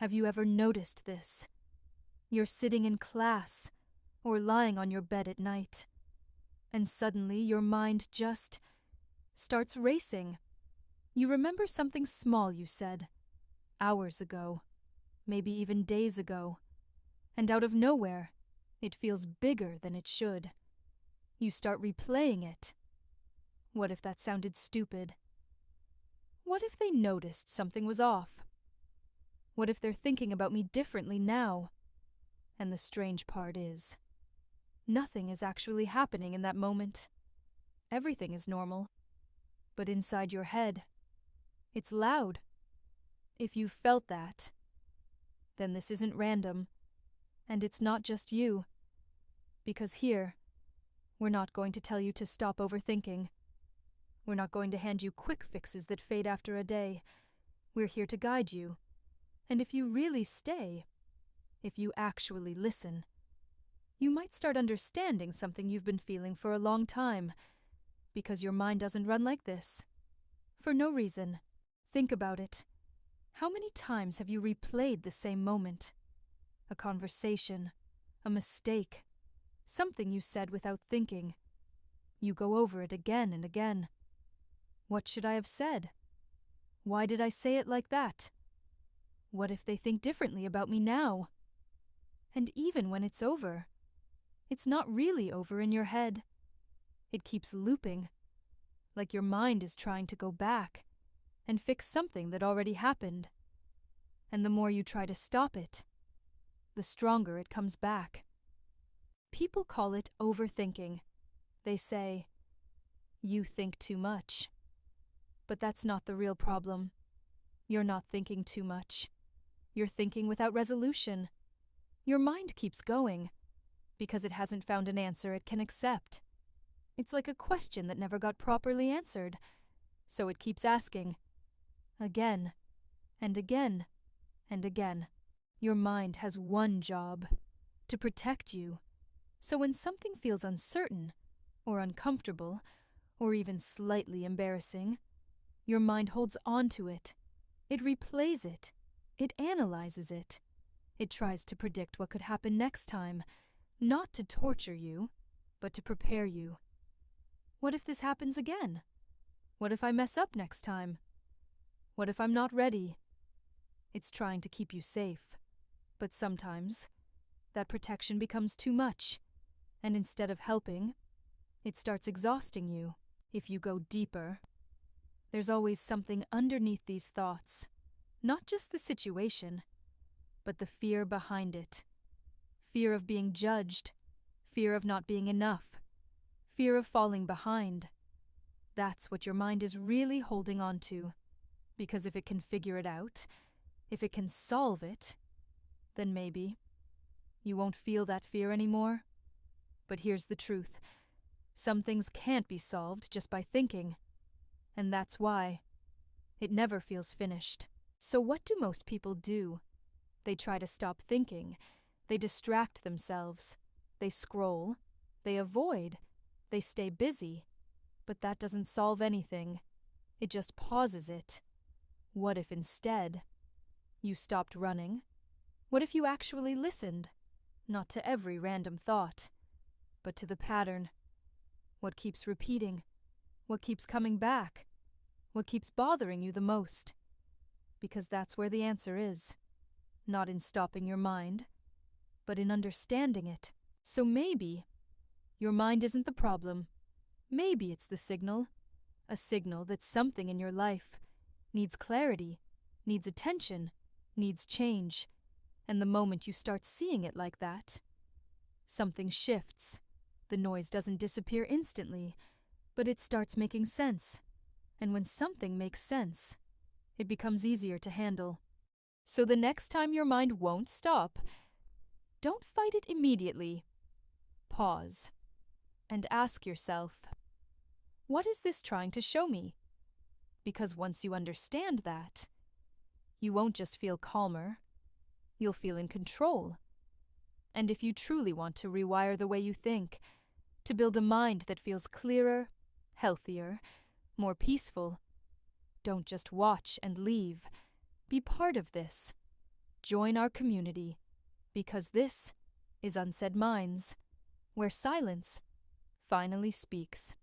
Have you ever noticed this? You're sitting in class or lying on your bed at night, and suddenly your mind just starts racing. You remember something small you said hours ago, maybe even days ago, and out of nowhere, it feels bigger than it should. You start replaying it. What if that sounded stupid? What if they noticed something was off? What if they're thinking about me differently now? And the strange part is, nothing is actually happening in that moment. Everything is normal. But inside your head, it's loud. If you felt that, then this isn't random. And it's not just you. Because here, we're not going to tell you to stop overthinking. We're not going to hand you quick fixes that fade after a day. We're here to guide you. And if you really stay, if you actually listen, you might start understanding something you've been feeling for a long time. Because your mind doesn't run like this. For no reason. Think about it. How many times have you replayed the same moment? A conversation, a mistake, something you said without thinking. You go over it again and again. What should I have said? Why did I say it like that? What if they think differently about me now? And even when it's over, it's not really over in your head. It keeps looping, like your mind is trying to go back and fix something that already happened. And the more you try to stop it, the stronger it comes back. People call it overthinking. They say, "You think too much." But that's not the real problem. You're not thinking too much. You're thinking without resolution. Your mind keeps going because it hasn't found an answer it can accept. It's like a question that never got properly answered, so it keeps asking. Again, and again, and again. Your mind has one job, to protect you. So when something feels uncertain, or uncomfortable, or even slightly embarrassing, your mind holds on to it. It replays it. It analyzes it. It tries to predict what could happen next time, not to torture you, but to prepare you. What if this happens again? What if I mess up next time? What if I'm not ready? It's trying to keep you safe. But sometimes, that protection becomes too much, and instead of helping, it starts exhausting you. If you go deeper, there's always something underneath these thoughts. Not just the situation, but the fear behind it. Fear of being judged, fear of not being enough, fear of falling behind. That's what your mind is really holding on to. Because if it can figure it out, if it can solve it, then maybe you won't feel that fear anymore. But here's the truth. Some things can't be solved just by thinking. And that's why it never feels finished. So what do most people do? They try to stop thinking. They distract themselves. They scroll. They avoid. They stay busy. But that doesn't solve anything. It just pauses it. What if instead you stopped running? What if you actually listened? Not to every random thought, but to the pattern. What keeps repeating? What keeps coming back? What keeps bothering you the most? Because that's where the answer is. Not in stopping your mind, but in understanding it. So maybe your mind isn't the problem. Maybe it's the signal. A signal that something in your life needs clarity, needs attention, needs change. And the moment you start seeing it like that, something shifts. The noise doesn't disappear instantly, but it starts making sense. And when something makes sense, it becomes easier to handle. So the next time your mind won't stop, don't fight it immediately. Pause and ask yourself, what is this trying to show me? Because once you understand that, you won't just feel calmer, you'll feel in control. And if you truly want to rewire the way you think, to build a mind that feels clearer, healthier, more peaceful, don't just watch and leave. Be part of this. Join our community, because this is Unsaid Minds, where silence finally speaks.